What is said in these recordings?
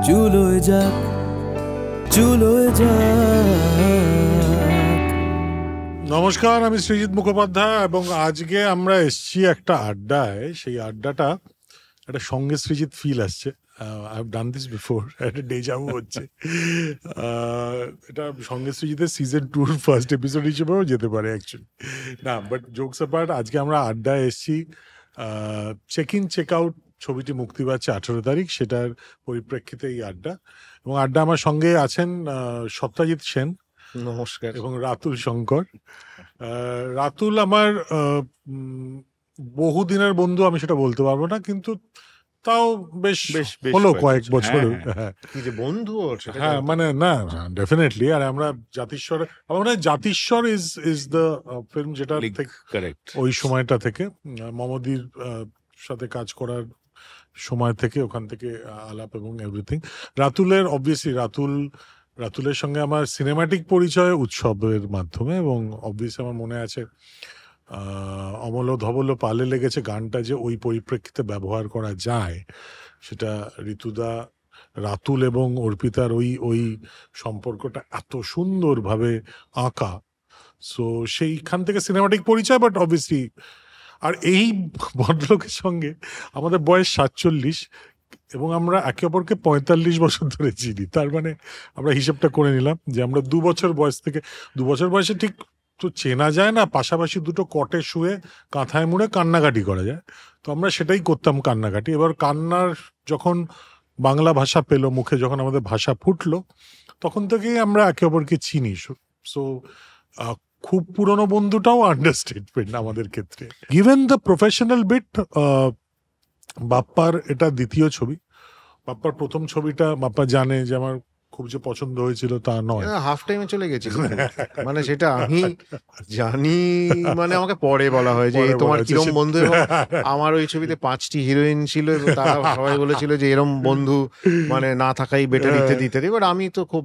চুলোয় যাক, চুলোয় যাক। নমস্কার, আমি সৃজিত মুখোপাধ্যায় এবং আজকে আমরা এসেছি একটা আড্ডায়। সেই আড্ডাটা একটা সঙ্গে সৃজিত ফিল আসছে। I have done this before, একটা ডেজাভু হচ্ছে। এটা সঙ্গে সৃজিতের সিজন 2 ফার্স্ট এপিসোড হিসেবেও যেতে পারে অ্যাকচুয়ালি। না, বাট জোকস অ্যাপার্ট, আজকে আমরা আড্ডায় এসেছি। চেক ইন চেক আউট ছবিটি মুক্তি পাচ্ছে 18 তারিখ, সেটার পরিপ্রেক্ষিতে এই আড্ডা। এবং আড্ডা আমার সঙ্গে আছেন সত্যজিৎ সেন, নমস্কার, এবং রাতুল শঙ্কর। রাতুল আমার বহুদিনের বন্ধু, আমি সেটা বলতে পারবো না, কিন্তু তাও বেশ হলো কয়েক বছর। কি যে বন্ধু ওর, হ্যাঁ, মানে না, ডেফিনেটলি। আর আমরা জাতিস্বর, আমরা জাতিস্বর ইজ দ্য ফিল্ম, যেটা ওই সময়টা থেকে মমদির সাথে কাজ করার সময় থেকে, ওখান থেকে আলাপ এবং এভরিথিং। রাতুলের অবভিয়াসলি রাতুলের সঙ্গে আমার সিনেমাটিক পরিচয় উৎসবের মাধ্যমে, এবং অবভিয়াসলি আমার মনে আছে অমল ধবল পালে লেগেছে গানটা যে ওই পরিপ্রেক্ষিতে ব্যবহার করা যায়, সেটা ঋতুদা, রাতুল এবং অর্পিতার ওই সম্পর্কটা এত সুন্দরভাবে আঁকা। সো সেইখান থেকে সিনেমাটিক পরিচয়। বাট অবভিয়াসলি, আর এই ভদ্রলোকের সঙ্গে আমাদের বয়স 47 এবং আমরা একে অপরকে 45 বছর ধরে চিনি। তার মানে আমরা হিসেবটা করে নিলাম যে আমরা 2 বছর বয়স থেকে, 2 বছর বয়সে ঠিক তো চেনা যায় না, পাশাপাশি দুটো কটে শুয়ে কাঁথায় মুড়ে কান্নাকাটি করা যায়। তো আমরা সেটাই করতাম, কান্নাকাটি। এবার কান্নার যখন বাংলা ভাষা পেলো মুখে, যখন আমাদের ভাষা ফুটলো, তখন থেকেই আমরা একে অপরকে চিনি। সো খুব পুরনো বন্ধুটাও আন্ডারস্টেটমেন্ট আমাদের ক্ষেত্রে। গিভেন দ্য প্রফেশনাল বিট, বাপ্পার এটা দ্বিতীয় ছবি। বাপ্পার প্রথম ছবিটা বাপ্পা জানে যে আমার খুব যে পছন্দ হয়েছিল তা নয়, হাফ টাইমে চলে গেছিল। মানে সেটা আমি জানি, মানে আমাকে পরে বলা হয় যে তোমার কিরম বন্ধু। আমার ওই ছবিতে 5টি হিরোইন ছিল এবং তারা সবাই বলেছিল যে এরম বন্ধু মানে না থাকাই বেটার, ইত্যাদি। বাট আমি তো খুব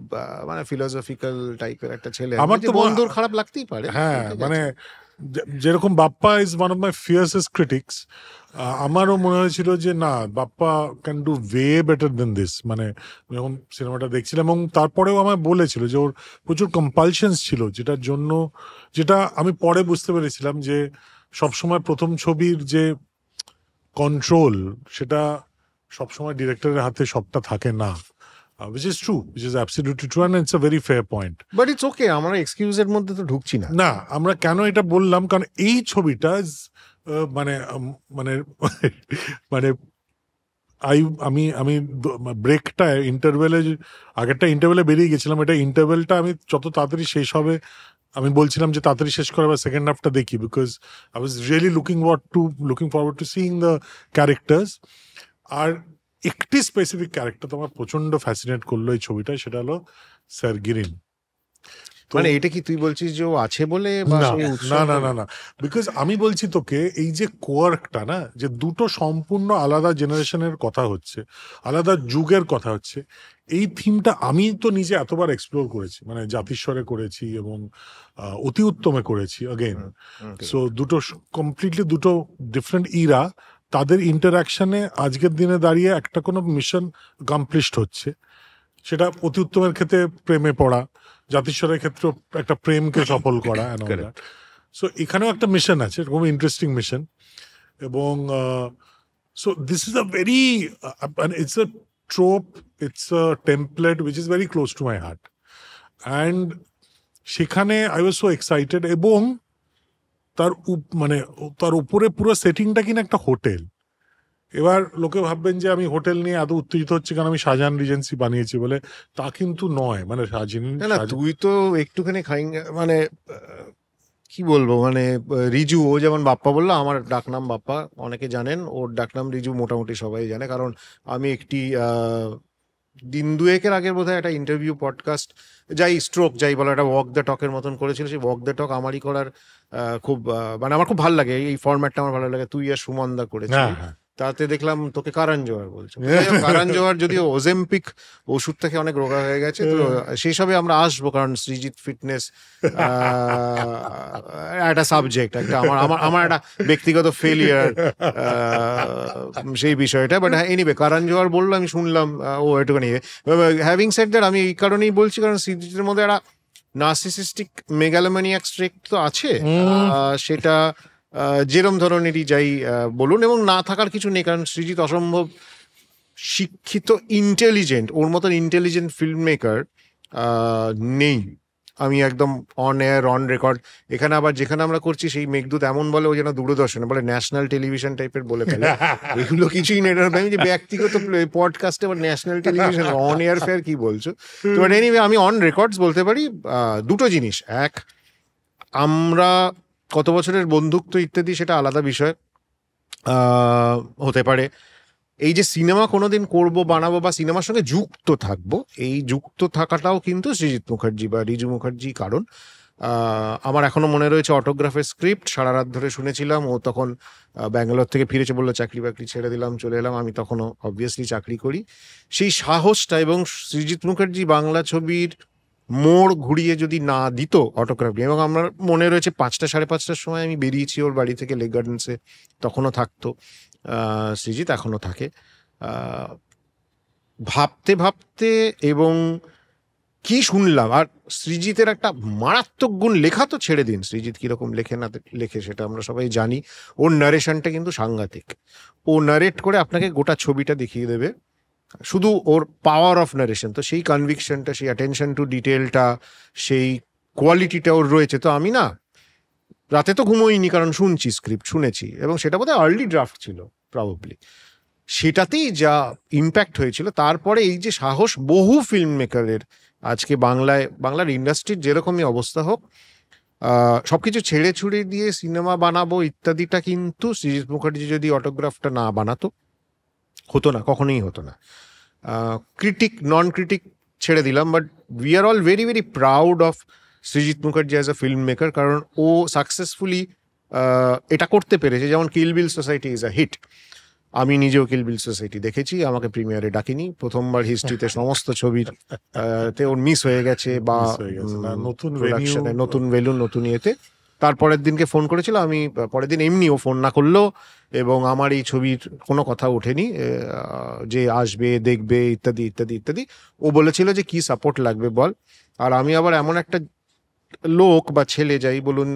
মানে ফিলোসফিক্যাল টাইপের একটা ছেলে, আমার তো বন্ধুর খারাপ লাগতেই পারে। হ্যাঁ, মানে যেরকম Bappa is one of my fiercest critics, আমারও মনে হয়েছিল যে না, Bappa can do way better than this. মানে যখন সিনেমাটা দেখছিলাম, এবং তারপরেও আমায় বলেছিল যে ওর প্রচুর কম্পালশনস ছিল, যেটার জন্য, যেটা আমি পরে বুঝতে পেরেছিলাম যে সবসময় প্রথম ছবির যে কন্ট্রোল, সেটা সবসময় ডিরেক্টরের হাতে সবটা থাকে না। Which is true, which is absolutely true, and it's a very fair point. But it's okay, আমরা এক্সকিউজের মধ্যে তো ঢুকছি না। না, আমরা কেন এটা বললাম, কারণ এই ছবিটা মানে মানে মানে আমি ব্রেকটা ইন্টারভেলে, আগেরটা ইন্টারভেলে বেরিয়ে গেছিলাম, এটা ইন্টারভেলটা আমি যত তাড়াতাড়ি শেষ হবে, আমি বলছিলাম যে তাড়াতাড়ি শেষ করে আবার সেকেন্ড হাফটা দেখি, because I was really looking forward to seeing the characters. আর একটি স্পেসিফিক ক্যারেক্টার তো আমার প্রচন্ড ফ্যাসিনেট করলো এই ছবিটা, সেটা হলো স্যার গিরিন। মানে এটা কি তুই বলছিস যে ও আছে বলে? না, বিকজ আমি বলছি তোকে, এই যে কোয়ার্কটা না, যে দুটো সম্পূর্ণ আলাদা জেনারেশনের কথা হচ্ছে, আলাদা যুগের কথা হচ্ছে, এই থিমটা আমি তো নিজে এতবার এক্সপ্লোর করেছি, মানে জাতিস্বরে করেছি এবং অতি উত্তমে করেছি অগেন। সো দুটো কমপ্লিটলি দুটো ডিফারেন্ট ইরা, তাদের ইন্টারাকশনে আজকের দিনে দাঁড়িয়ে একটা কোনো মিশন কমপ্লিশড হচ্ছে। সেটা অতি উত্তমের ক্ষেত্রে প্রেমে পড়া, জাতিস্বরের ক্ষেত্রে একটা প্রেমকে সফল করা। সো এখানেও একটা মিশন আছে, খুব ইন্টারেস্টিং মিশন। এবং so this is a very, it's a trope, it's a template which is very close to my heart. And সেখানে আই ওয়াজ সো এক্সাইটেড। এবং তার উপরে পুরো সেটিংটা কিনা একটা হোটেল। এবার লোকে ভাববেন যে আমি হোটেল নিয়ে এত উত্তেজিত হচ্ছে কারণ আমি শাহজাহান রিজেন্সি বানিয়েছি বলে, তা কিন্তু নয়। মানে তুই তো একটুখানি মানে কি বলবো, মানে রিজু, ও যেমন বাপ্পা বললো, আমার ডাকনাম বাপ্পা, অনেকে জানেন, ওর ডাকনাম রিজু মোটামুটি সবাই জানে। কারণ আমি একটি দিন দুয়েকের আগের বোধহয় একটা ইন্টারভিউ পডকাস্ট, যাই বলো, একটা ওয়াক দ্য টকের মতন করেছিল। সেই ওয়াক দ্য টক আমারই করার খুব মানে আমার খুব ভালো লাগে, এই ফরম্যাটটা আমার ভালো লাগে। তুই আর সুমনদা করেছিস, তাতে দেখলাম তোকে কারণ জোয়ার বলছো। কারণ জোয়ার যদিও ওজেম্পিক ওষুধ থেকে অনেক রোগা হয়ে গেছে, তো সেই সবে আমরা আসবো, কারণ সৃজিত ফিটনেস একটা সাবজেক্ট, একটা আমার একটা ব্যক্তিগত ফেলিয়ার সেই বিষয়টা। বাট এনিওয়ে কারণ জোয়ার বললো, আমি শুনলাম ও একটুখানি। হ্যাভিং সেড দ্যাট, আমি এই কারণেই বলছি কারণ সৃজিতের মধ্যে একটা নার্সিসিস্টিক মেগালোম্যানিয়াক স্ট্রেক তো আছে, সেটা যেরম ধরনেরই যাই বলুন, এবং না থাকার কিছু নেই, কারণ সৃজিত অসম্ভব শিক্ষিত, ইন্টেলিজেন্ট, ওর মতন ইন্টেলিজেন্ট ফিল্ম মেকার নেই। আমি একদম অন এয়ার অন রেকর্ড, এখানে আবার যেখানে আমরা করছি সেই মেঘদূত এমন বলে ও যেন দূরদর্শনে বলে, ন্যাশনাল টেলিভিশন টাইপের বলে ফেলে। এগুলো কিছুই নেই, আমি যে ব্যক্তিগত পডকাস্টে আবার national television on air fair কি বলছো। তো এনিওয়ে আমি অন রেকর্ডস বলতে পারি দুটো জিনিস। এক, আমরা কত বছরের বন্ধুত্ব ইত্যাদি সেটা আলাদা বিষয় হতে পারে, এই যে সিনেমা কোনোদিন করবো বানাবো বা সিনেমার সঙ্গে যুক্ত থাকবো, এই যুক্ত থাকাটাও কিন্তু সৃজিত মুখার্জি বা রিজু মুখার্জি। কারণ আমার এখনো মনে রয়েছে অটোগ্রাফের স্ক্রিপ্ট সারা রাত ধরে শুনেছিলাম, ও তখন ব্যাঙ্গালোর থেকে ফিরেছে, বললো চাকরি বাকরি ছেড়ে দিলাম, চলে এলাম। আমি তখনও অবভিয়াসলি চাকরি করি। সেই সাহসটা, এবং সৃজিত মুখার্জি বাংলা ছবির মোড় ঘুরিয়ে যদি না দিত অটোগ্রাফ নিয়ে, এবং আমার মনে রয়েছে 5টা 5:30টার সময় আমি বেরিয়েছি ওর বাড়ি থেকে লেক গার্ডেন্সে, তখনও থাকতো সৃজিত, এখনো থাকে। ভাবতে ভাবতে এবং কি শুনলাম, আর সৃজিতের একটা মারাত্মক গুণ, লেখা তো ছেড়ে দিন, সৃজিত কিরকম লেখে না লেখে সেটা আমরা সবাই জানি। ওর নারেশনটা কিন্তু সাংঘাতিক, ও নারেট করে আপনাকে গোটা ছবিটা দেখিয়ে দেবে, শুধু ওর পাওয়ার অফ নারেশন। তো সেই কনভিকশনটা, সেই অ্যাটেনশন টু ডিটেলটা, সেই কোয়ালিটিটা ওর রয়েছে। তো আমি না রাতে তো ঘুমোইনি, কারণ শুনছি স্ক্রিপ্ট, শুনেছি, এবং সেটা বোধহয় আর্লি ড্রাফট ছিল প্রবাবলি, সেটাতেই যা ইম্প্যাক্ট হয়েছিল। তারপরে এই যে সাহস বহু ফিল্ম মেকারের, আজকে বাংলার ইন্ডাস্ট্রির যেরকমই অবস্থা হোক, সবকিছু ছেড়ে ছুড়ে দিয়ে সিনেমা বানাবো ইত্যাদিটা কিন্তু সৃজিত মুখার্জি যদি অটোগ্রাফটা না বানাতো, হতো না, কখনোই হতো না। ক্রিটিক নন ক্রিটিক ছেড়ে দিলাম, but we are all very very proud of Srijit Mukherjee as a film maker, কারণ ও সাকসেসফুলি এটা করতে পেরেছে। যেমন কিল বিল সোসাইটি ইজ আ হিট, আমি নিজেও কিল বিল সোসাইটি দেখেছি, আমাকে প্রিমিয়ারে ডাকিনি, প্রথমবার হিস্ট্রিতে সমস্ত ছবির তে ওর মিস হয়ে গেছে, বা নতুন প্রোডাকশনে নতুন ভেলু নতুন ইয়েতে। তারপরের দিনকে ফোন করেছিল, আমি পরের দিন এমনি, ও ফোন না করলো, এবং আমার এই ছবির কোনো কথা ওঠেনি যে আসবে দেখবে ইত্যাদি ইত্যাদি ইত্যাদি। ও বলেছিল যে কি সাপোর্ট লাগবে বল। আর আমি আবার এমন একটা লোক বা ছেলে, যাই বলুন,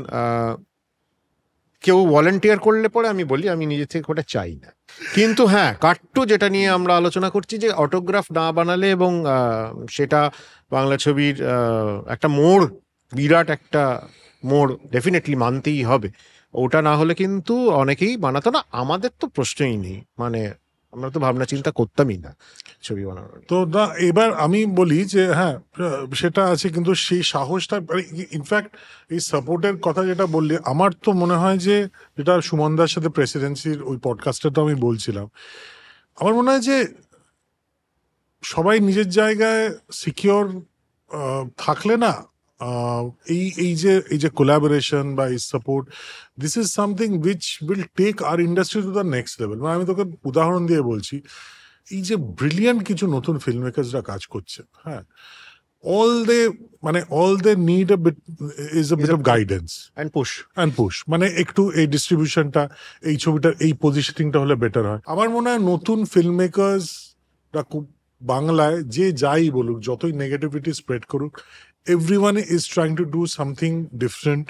কেউ ভলেন্টিয়ার করলে পরে আমি বলি আমি নিজে থেকে ওটা চাই না। কিন্তু হ্যাঁ, কাট্টু যেটা নিয়ে আমরা আলোচনা করছি, যে অটোগ্রাফ না বানালে, এবং সেটা বাংলা ছবির একটা মোড়, বিরাট একটা মোড় ডেফিনেটলি মানতেই হবে, ওটা না হলে কিন্তু অনেকেই বানাতো না। আমাদের তো প্রশ্নই নেই, মানে আমরা তো ভাবনা চিন্তা করতামই না ছবি বানানোর। তো না, এবার আমি বলি যে হ্যাঁ সেটা আছে, কিন্তু সেই সাহসটা, ইনফ্যাক্ট এই সাপোর্টের কথা যেটা বললি, আমার তো মনে হয় যে, যেটা সুমনদার সাথে প্রেসিডেন্সির ওই পডকাস্টে তো আমি বলছিলাম, আমার মনে হয় যে সবাই নিজের জায়গায় সিকিওর থাকলে না, এই যে কোলাবোরেশন বা এই support, this is something which will take our industry to the next level. মানে আমি তোকে উদাহরণ দিয়ে বলছি, এই যে ব্রিলিয়ান্ট কিছু নতুন ফিল্ম মেকার্সরা কাজ করছে, হ্যাঁ, all they need is a bit of guidance and push, মানে একটু এই ডিস্ট্রিবিউশনটা, এই ছবিটার এই পজিশনিংটা হলে বেটার হয়। আমার মনে হয় নতুন ফিল্ম মেকার্সরা খুব, বাংলায় যে যাই বলুক, যতই নেগেটিভিটি স্প্রেড করুক, everyone is trying to do something different,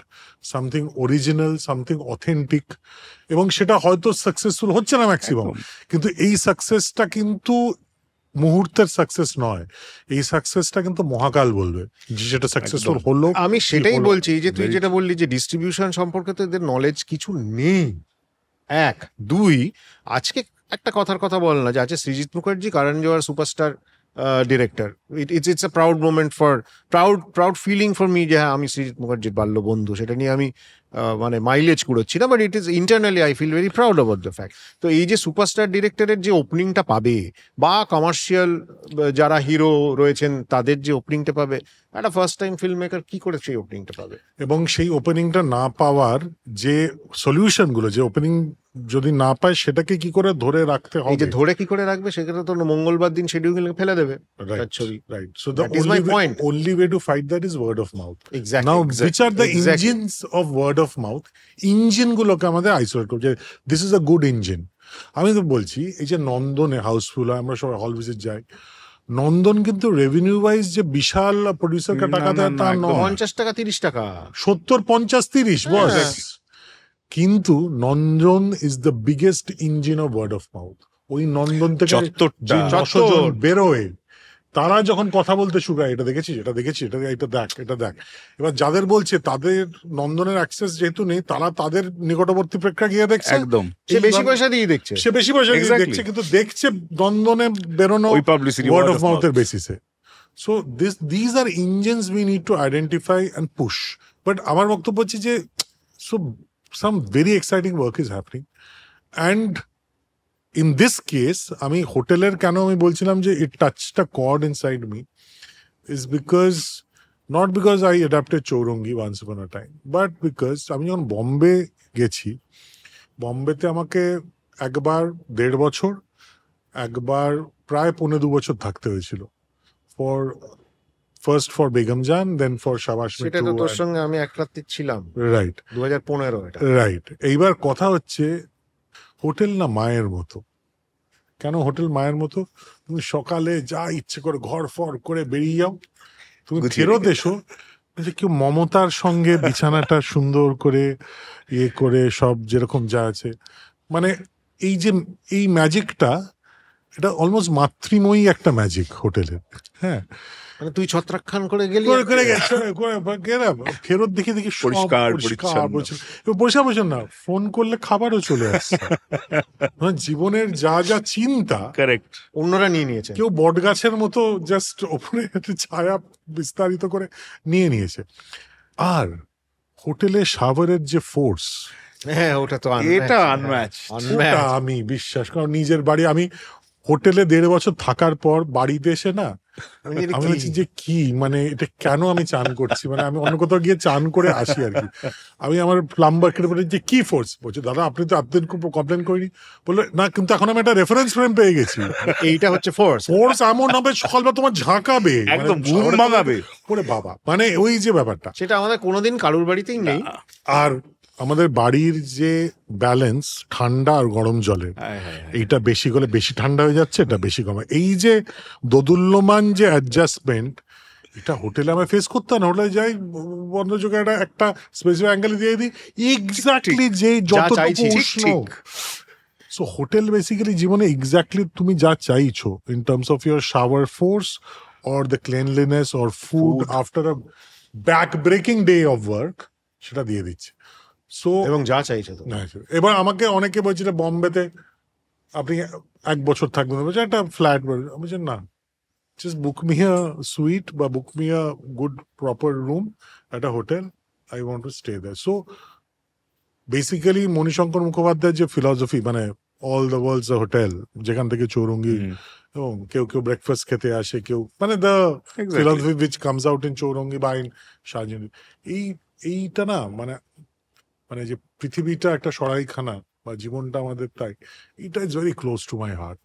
something original, something authentic, এবং সেটা হয়তো সাকসেসফুল হচ্ছে না ম্যাক্সিমাম, কিন্তু এই সাকসেসটা কিন্তু মুহূর্তের সাকসেস নয়, এই সাকসেসটা কিন্তু মহাকাল বলবে যেটা সাকসেসফুল হলো। আমি সেটাই বলছি, যে তুই যেটা বললি যে ডিস্ট্রিবিউশন সম্পর্কে তো এদের নলেজ কিছু নেই। 1, 2, আজকে একটা কথার কথা বল না, যে আছে Srijit Mukherjee, Karan Johar superstar director, it's a proud moment for, proud feeling for me, যে হ্যাঁ আমি সৃজিত মুখার্জির বাল্য বন্ধু, সেটা নিয়ে আমি মানে মাইলেজ কুড়োচ্ছি না, but it is internally I feel very proud about the fact. তো এই যে সুপারস্টার ডিরেক্টরের যে ওপেনিংটা পাবে, বা কমার্শিয়াল যারা হিরো রয়েছেন তাদের যে ওপেনিংটা পাবে, একটা ফার্স্ট টাইম ফিল্ম মেকার কি করে সেই ওপেনিংটা পাবে? এবং সেই ওপেনিংটা না পাওয়ার যে সলিউশন গুলো, যে ওপেনিং যদি না পায় সেটাকে কি করে ধরে রাখতে এই যে হবে, ধরে কি করে রাখবে, সেখানে তো মঙ্গলবার দিন শিডিউল ফেলে দেবে তার ছবি। right. So the That is my point. only way to fight that is word of mouth. Exactly. Now which are the engines of word of mouth? Engine গুলোকে আমাদের আইসোলেট করছে, this is a good engine. আমি তো বলছি এই যে নন্দনে Housefull হয়, আমরা সবাই হল ভিজিট যাই, নন্দন কিন্তু রেভিনিউ ওয়াইজ যে বিশাল প্রডিউসারকে টাকা দেয় তা নয়, 50 টাকা 30 টাকা, 70, 50, 30 বস। কিন্তু Nandan is the biggest engine of word of mouth. ওই নন্দন থেকে যে 900 জন বেরোয়, তারা যখন কথা বলতে শুরু করে, এটা দেখেছি, এটা দেখেছি, এটা দেখ, এটা দেখ। এবার যাদের বলছে তাদের নন্দনের অ্যাক্সেস যেহেতু নেই, তারা তাদের নিকটবর্তী প্রেক্ষাগৃহে দেখছে, একদম সে বেশি পয়সা দিয়ে দেখছে, সে বেশি পয়সা দিয়ে দেখছে, কিন্তু দেখছে নন্দনে বেরোনো ওই পাবলিসিটি ওয়ার্ড অফ মাউথের বেসিসে। So this are engines we need to identify and push. But আমার বক্তব্য হচ্ছে যে so some very exciting work is happening, and in this case আমি হোটেলের কেন আমি বলছিলাম যে it touched a chord inside me is because not because I adapted Chowringhee once upon a time, but because আমি যখন বম্বে গেছি, বম্বেতে আমাকে একবার 1.5 বছর, একবার প্রায় 1.5-2 বছর থাকতে হয়েছিল, ফার্স্ট ফর বেগম জান, দেন ফর শাবাশ মিঠু। সেটা তো তোর সঙ্গে আমি এক রাত্রি ছিলাম, রাইট, 2015 এটা। রাইট। এইবার কথা হচ্ছে হোটেল না মায়ের মতো। কেন হোটেল মায়ের মতো? তুমি সকালে যা ইচ্ছে করে ঘর ফর করে বেরিয়ে যাও, তুমি ফেরত এসো, কেউ মমতার সঙ্গে বিছানাটা সুন্দর করে ইয়ে করে সব যেরকম যা আছে, মানে এই যে এই ম্যাজিকটা, এটা অলমোস্ট মাতৃময়ী একটা ম্যাজিক হোটেলের। হ্যাঁ, মানে তুই ছত্রাকখান করে গেলি, ফেরত দেখে পরিষ্কার পরিষ্কার না, ফোন করলে খাবারও চলে আসছে। জীবনের যা যা চিন্তা কারেক্ট অন্যরা নিয়ে নিয়েছে, কেউ বট গাছের মতো জাস্ট ওপরে ছায়া বিস্তারিত করে নিয়ে নিয়েছে। আর হোটেলে শাওয়ারের যে ফোর্স, হ্যাঁ ওটা তো এটা আনম্যাচ। আমি বিশ্বাস করি, নিজের বাড়ি আমি হোটেলে 1.5 বছর থাকার পর বাড়িতে এসে না, আমি বলছি যে কি মানে এটা কেন আমি চান করছি, মানে আমি অন্য কোথাও গিয়ে চান করে আসি আর কি। আমি আমার প্লাম্বারকে বলি যে কি ফোর্স, বলছে দাদা আপনি তো এতদিন কমপ্লেন করিনি, বললো না কিন্তু এখন আমি একটা রেফারেন্স ফ্রেম পেয়ে গেছি, এইটা হচ্ছে ফোর্স এমন হবে সকালবেলা তোমার ঝাঁকাবে, একদম ঘুম ভাঙাবে, ওরে বাবা, মানে ওই যে ব্যাপারটা, সেটা আমাদের কোনোদিন কারুর বাড়িতেই নেই। আর আমাদের বাড়ির যে ব্যালেন্স ঠান্ডা আর গরম জলের, এইটা বেশি গলে বেশি ঠান্ডা হয়ে যাচ্ছে, এটা বেশি কমে, এই যে দোদুল্যমান যে অ্যাডজাস্টমেন্ট, এটা হোটেলে আমি ফেস করতাম না। হোটেলে যাই বন্ধ জায়গাটা একটা স্পেসিফিক অ্যাঙ্গেলে দিয়ে দিই, এক্স্যাক্টলি যে যতটুকু উষ্ণ। সো হোটেল বেসিক্যালি জীবনে এক্স্যাক্টলি তুমি যা চাইছো in terms of your shower force or the cleanliness or food after a back breaking day of work, সেটা দিয়ে দিচ্ছে। সো এবং যা চাইছে তো। এবার আমাকে অনেকে বলছিল বম্বেতে আপনি 1 বছর থাকবেন, বলছে একটা ফ্ল্যাট, বলছে না, just book me a suite বা book me a good proper room at a hotel, I want to stay there. So basically Manishankar মুখোপাধ্যায়ের যে ফিলসফি, মানে all the world's a hotel, যেখান থেকে চৌরঙ্গি, এবং কেউ কেউ ব্রেকফাস্ট খেতে আসে, কেউ মানে the philosophy which comes out in Chowringhee বা ইন শাহজাহান, এইটা না মানে মানে যে পৃথিবীটা একটা সরাইখানা বা জীবনটা আমাদের, তাই এটা is very close to my heart.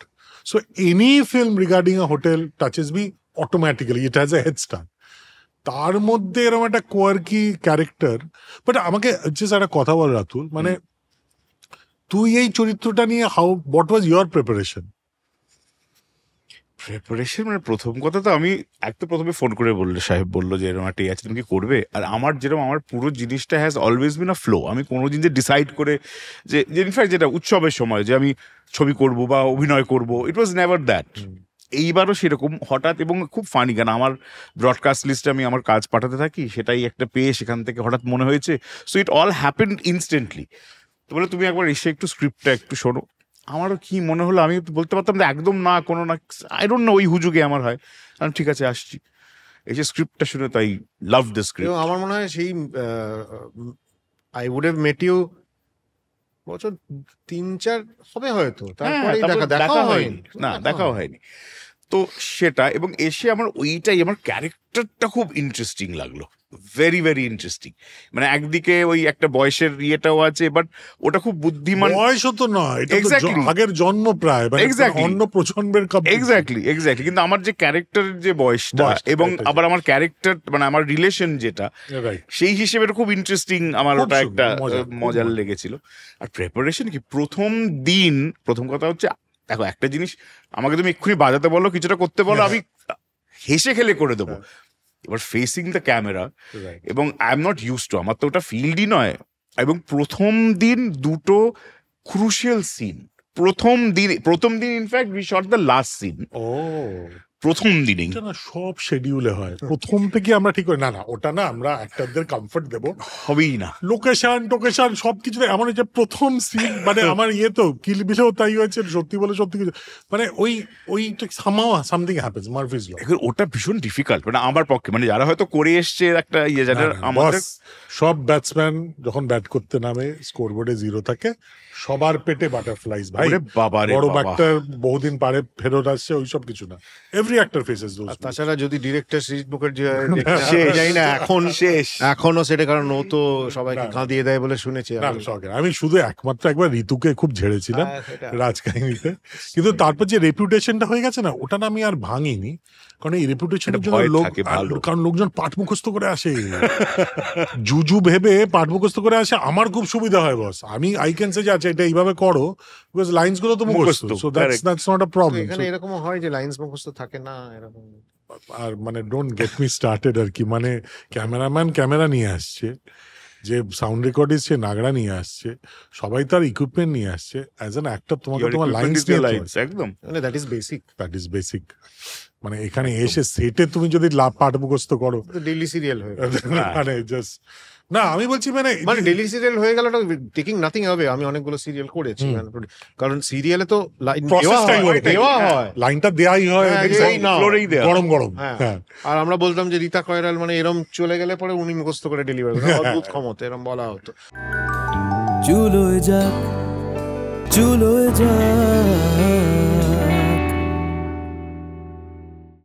So any film regarding a hotel touches me automatically, it has a head start. তার মধ্যে এরকম একটা কোয়ার্কি ক্যারেক্টার। বাট আমাকে জাস্ট একটা কথা বল রাতুল, মানে তুই এই চরিত্রটা নিয়ে হোয়াট ওয়াজ ইয়োর প্রিপারেশন? মানে প্রথম কথা তো আমি প্রথমে ফোন করে সাহেব বললো যে এরকম একটা আছে, তুমি কি করবে? আর আমার যেরকম আমার পুরো জিনিসটা has always been a flow. আমি কোনো দিন যে ডিসাইড করে যে ইনফ্যাক্ট যেটা উৎসবের সময় যে আমি ছবি করব বা অভিনয় করব, ইট ওয়াজ নেভার দ্যাট। এইবারও সেরকম হঠাৎ, এবং খুব ফানি, কেন আমার ব্রডকাস্ট লিস্টে আমি আমার কাজ পাঠাতে থাকি, সেটাই একটা পেয়ে সেখান থেকে হঠাৎ মনে হয়েছে। So it all happened instantly. তো বলে তুমি একবার এসে একটু স্ক্রিপ্টটা একটু শোনো। আমারও কি মনে হলো, আমি বলতে পারতাম যে একদম না, কোনো না, আই ডোন্ট নো, ওই হুজুগে আমার হয়। আমি ঠিক আছে আসছি, এই যে স্ক্রিপ্টটা শুনে তাই লাভ দ্য স্ক্রিপ্ট। আমার মনে হয় সেই I would have met you বছর 3-4 হবে হয়তো, তারপরেই দেখা হয়নি। না, দেখাও হয়নি। তো সেটা, এবং এসে আমার ওইটাই, আমার ক্যারেক্টারটা খুব ইন্টারেস্টিং লাগলো, ভেরি ভেরি ইন্টারেস্টিং। মানে একদিকে ওই একটা বয়সের ইয়েটাও আছে, বাট ওটা খুব বুদ্ধিমান। বয়সও তো নয়, এটা তো Exactly. আগের জন্ম প্রায়, মানে Exactly. অন্য প্রজন্মের এক্স্যাক্টলি কিন্তু আমার যে ক্যারেক্টারের যে বয়সটা, এবং বয়সটা, আবার আমার ক্যারেক্টার মানে আমার রিলেশন যেটা, রাইট, সেই হিসেবে এটা খুব ইন্টারেস্টিং। আমার খুব ওটা সুন্দর, একটা মজার, খুব মজার মজার। লেগেছিল। আর প্রেপারেশন কি, প্রথম কথা হচ্ছে, দেখো একটা জিনিস আমাকে তুমি এক্ষুনি বাজাতে বলো, কিছুটা করতে বলো, আমি হেসে খেলে করে দেবো। এবার ফেসিং দ্য ক্যামেরা, রাইট। এবং I am not use to, আমার তো ওটা ফিল্ডই নয়। এবং প্রথম দিন দুটো ক্রুশিয়াল সিন, প্রথম দিন in fact we shot the last scene ও, প্রথম দিনেই। এটা না সব শিডিউলে হয়, প্রথম থেকে আমরা ঠিক করি না ওটা না আমরা অ্যাক্টরদের কমফর্ট দেবো, হবেই না। লোকেশন সবকিছু এমন হচ্ছে প্রথম সিন, মানে আমার ইয়ে তো কিল বিলেও তাই হয়েছে, সত্যি বলে সত্যি কিছু, মানে ওই সামথিং হ্যাপেন্স, মার্ফিজ ল। এখন ওটা ভীষণ ডিফিকাল্ট, মানে আমার পক্ষে, মানে যারা হয়তো করে এসছে একটা ইয়ে, যারা আমাদের সব ব্যাটসম্যান যখন ব্যাট করতে নামে স্কোরবোর্ডে 0 থাকে, সবার পেটে বাটারফ্লাইজ ভাই, ওরে বাবা রে বড় বাবা। ব্যাটটার বহুদিন পারে ফেরত আসছে, ওইসব কিছু না, এভরি অ্যাক্টর ফেসেস দোজ। তাছাড়া যদি ডিরেক্টর শ্রীজিৎ মুখার্জি শেষ। যাই না এখন শেষ। এখনো সেটা, কারণ ও তো সবাইকে না, কাঁদিয়ে দেয় বলে শুনেছি না, শখের। আমি শুধু একমাত্র একবার ঋতুকে খুব ঝেড়েছিলাম রাজকাহিনীতে, কিন্তু তারপর যে রেপুটেশনটা হয়ে গেছে না, ওটা না আমি আর ভাঙিনি, কারণ এই রেপুটেশনের জন্য কারণ লোকজন পাঠ মুখস্থ করে আসে, জুজু ভেবে পাঠ মুখস্থ করে আসে। আমার খুব সুবিধা হয় বস, আমি আই ক্যান সে যে আচ্ছা এটা এইভাবে করো, বিকজ লাইনস গুলো তো মুখস্থ, so that's not a problem. এখানে এরকম হয় যে লাইন্স মুখস্থ থাকে না এরকম। আর মানে ডোন্ট গেট মি স্টার্টেড আর কি, মানে ক্যামেরাম্যান ক্যামেরা নিয়ে আসছে, যে সাউন্ড রেকর্ডিস্ট সে নাগড়া নিয়ে আসছে, সবাই তার ইকুইপমেন্ট নিয়ে আসছে, অ্যাজ অ্যান অ্যাক্টর তোমাকে তোমার লাইন্স একদম, মানে দ্যাট ইজ বেসিক। মানে এখানে এসে সেটে তুমি যদি পাঠ মুখস্থ করো, ডেইলি সিরিয়াল হয়ে মানে জাস্ট না, আমি বলছি মানে ডেইলি সিরিয়াল হয়ে গেল, টেকিং নাথিং হবে। আমি অনেকগুলো সিরিয়াল করেছি, কারণ সিরিয়ালে তো দেওয়া হয়, লাইনটা দেয়াই হয় গরম গরম। হ্যাঁ, আর আমরা বলতাম যে রীতা কয়রাল মানে এরম চলে গেলে পরে উনি মুখস্থ করে ডেলিভারি করেন, অদ্ভুত ক্ষমতা, এরম বলা হতো। চুলোয় যাক